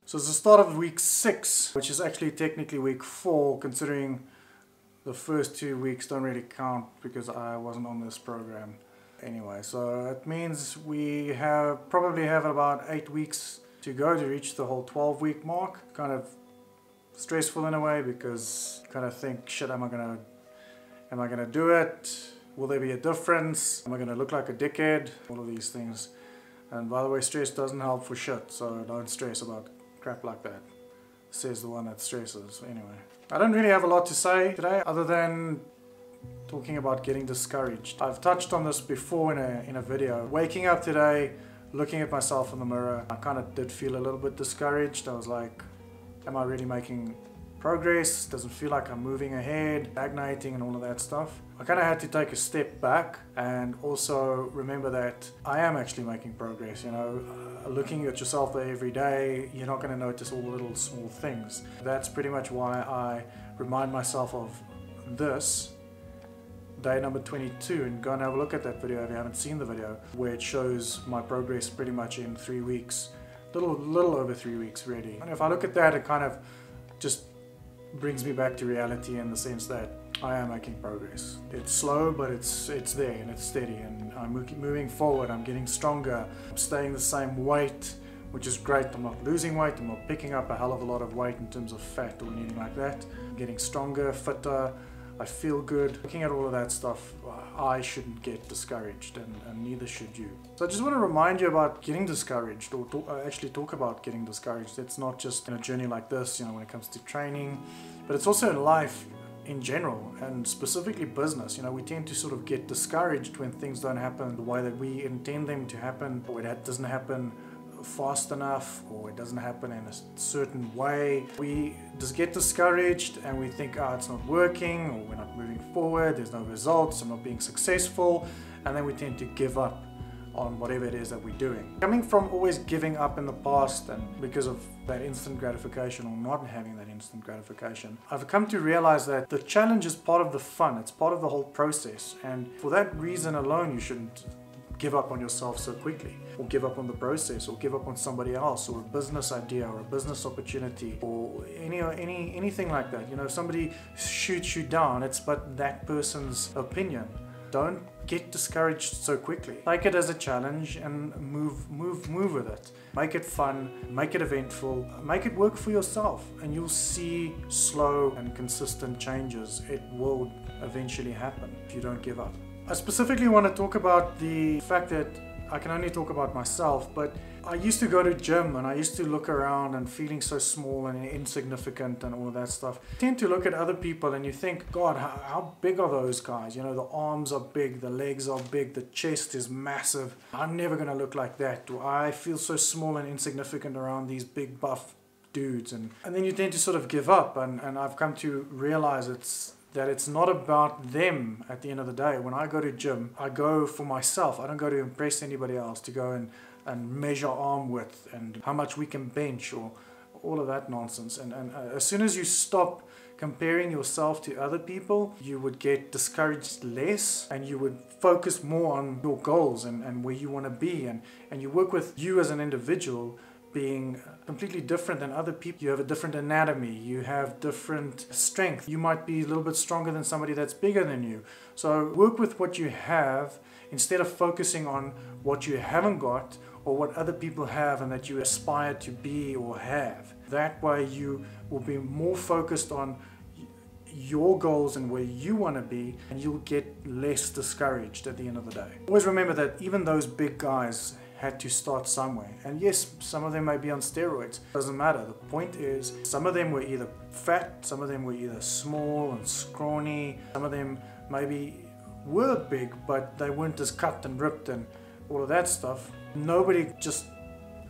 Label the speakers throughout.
Speaker 1: So it's the start of week 6, which is actually technically week 4, considering the first 2 weeks don't really count because I wasn't on this program. Anyway, so it means we probably have about 8 weeks to go to reach the whole 12-week mark. Kind of stressful in a way because you kind of think, shit, am I gonna do it? Will there be a difference? Am I gonna look like a dickhead? All of these things. And by the way, stress doesn't help for shit, so don't stress about crap like that, says the one that stresses. Anyway, I don't really have a lot to say today other than talking about getting discouraged. I've touched on this before in a video. Waking up today, looking at myself in the mirror, I kind of did feel a little bit discouraged. I was like, am I really making progress? Doesn't feel like I'm moving ahead, stagnating and all of that stuff. I kind of had to take a step back and also remember that I am actually making progress. You know, looking at yourself there every day, you're not going to notice all the little small things. That's pretty much why I remind myself of this day number 22, and go and have a look at that video if you haven't seen the video, where it shows my progress pretty much in 3 weeks, little over 3 weeks really. And if I look at that, it kind of just brings me back to reality in the sense that I am making progress. It's slow, but it's there and it's steady, and I'm moving forward. I'm getting stronger. I'm staying the same weight, which is great. I'm not losing weight. I'm not picking up a hell of a lot of weight in terms of fat or anything like that. I'm getting stronger, fitter. I feel good. Looking at all of that stuff, I shouldn't get discouraged, and neither should you. So I just want to remind you about getting discouraged, or actually talk about getting discouraged. It's not just in a journey like this, you know, when it comes to training, but it's also in life in general, and specifically business. You know, we tend to sort of get discouraged when things don't happen the way that we intend them to happen, or it doesn't happen fast enough, or it doesn't happen in a certain way. We just get discouraged and we think, oh, it's not working, or we're not moving forward, there's no results, I'm not being successful, and then we tend to give up on whatever it is that we're doing. Coming from always giving up in the past, and because of that instant gratification or not having that instant gratification, I've come to realize that the challenge is part of the fun, it's part of the whole process, and for that reason alone you shouldn't give up on yourself so quickly, or give up on the process, or give up on somebody else, or a business idea, or a business opportunity, or anything like that. You know, if somebody shoots you down, it's but that person's opinion. Don't get discouraged so quickly. Take it as a challenge and move with it. Make it fun, make it eventful, make it work for yourself, and you'll see slow and consistent changes. It will eventually happen if you don't give up. I specifically want to talk about the fact that I can only talk about myself, but I used to go to gym and I used to look around and feeling so small and insignificant and all of that stuff. You tend to look at other people and you think, God, how big are those guys? You know, the arms are big, the legs are big, the chest is massive. I'm never going to look like that. Or I feel so small and insignificant around these big buff dudes. And then you tend to sort of give up, and I've come to realize that it's not about them at the end of the day. When I go to gym, I go for myself. I don't go to impress anybody else, to go and measure arm width and how much we can bench or all of that nonsense. And as soon as you stop comparing yourself to other people, you would get discouraged less, and you would focus more on your goals and where you want to be, and you work with you as an individual being completely different than other people. You have a different anatomy, you have different strength. You might be a little bit stronger than somebody that's bigger than you. So work with what you have instead of focusing on what you haven't got or what other people have and that you aspire to be or have. That way you will be more focused on your goals and where you want to be, and you'll get less discouraged at the end of the day. Always remember that even those big guys had to start somewhere, and yes, some of them may be on steroids, doesn't matter. The point is, some of them were either fat, some of them were either small and scrawny, some of them maybe were big but they weren't as cut and ripped and all of that stuff. Nobody just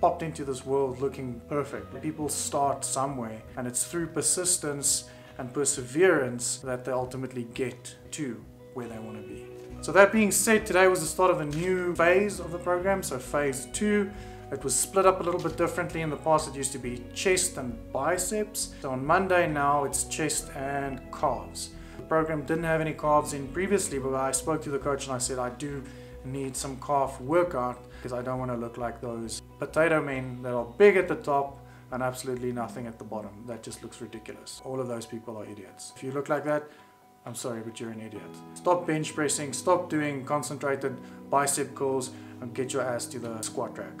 Speaker 1: popped into this world looking perfect. People start somewhere, and it's through persistence and perseverance that they ultimately get to where they want to be. So that being said, today was the start of a new phase of the program, so phase 2. It was split up a little bit differently. In the past it used to be chest and biceps. So on Monday now it's chest and calves. The program didn't have any calves in previously, but I spoke to the coach and I said I do need some calf workout because I don't want to look like those potato men that are big at the top and absolutely nothing at the bottom. That just looks ridiculous. All of those people are idiots. If you look like that, I'm sorry, but you're an idiot. Stop bench pressing, stop doing concentrated bicep curls, and get your ass to the squat rack.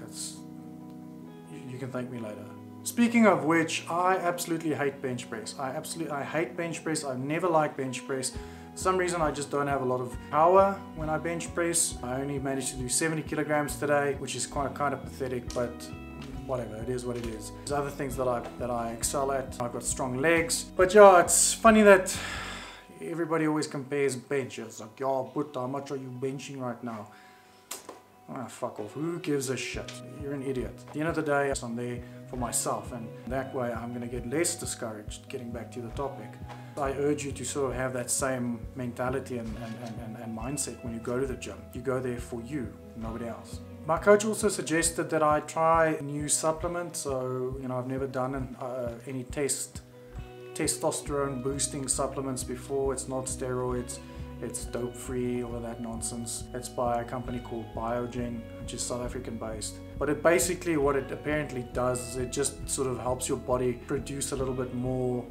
Speaker 1: You can thank me later. Speaking of which, I absolutely hate bench press. I hate bench press. I've never liked bench press. For some reason, I just don't have a lot of power when I bench press. I only managed to do 70 kilograms today, which is kind of pathetic, but whatever, it is what it is. There's other things that I excel at. I've got strong legs. But yeah, it's funny that everybody always compares benches. Like, yo, but how much are you benching right now? Ah, fuck off. Who gives a shit? You're an idiot. At the end of the day, I'm there for myself, and that way I'm going to get less discouraged. Getting back to the topic, I urge you to sort of have that same mentality and mindset when you go to the gym. You go there for you, nobody else. My coach also suggested that I try a new supplement. So, you know, I've never done any testosterone boosting supplements before. It's not steroids. It's dope free, all of that nonsense. It's by a company called Biogen, which is South African based. But it basically, what it apparently does is it just sort of helps your body produce a little bit more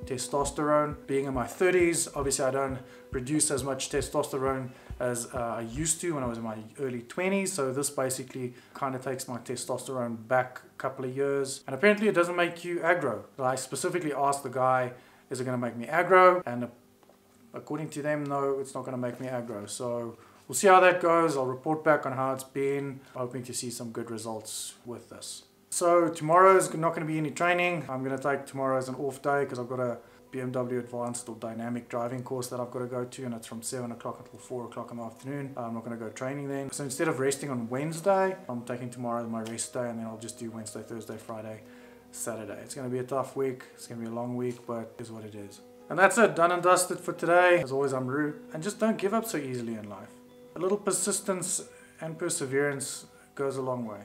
Speaker 1: testosterone. Being in my 30s, obviously I don't produce as much testosterone as I used to when I was in my early 20s. So this basically kind of takes my testosterone back a couple of years. And apparently it doesn't make you aggro. I specifically asked the guy, is it going to make me aggro? And according to them, no, it's not going to make me aggro. So we'll see how that goes. I'll report back on how it's been. Hoping to see some good results with this. So tomorrow is not going to be any training. I'm going to take tomorrow as an off day because I've got a BMW advanced or dynamic driving course that I've got to go to, and it's from 7 o'clock until 4 o'clock in the afternoon. I'm not going to go training then. So instead of resting on Wednesday, I'm taking tomorrow as my rest day, and then I'll just do Wednesday, Thursday, Friday, Saturday. It's going to be a tough week. It's going to be a long week, but it is what it is. And that's it, done and dusted for today. As always, I'm Roo, and just don't give up so easily in life. A little persistence and perseverance goes a long way.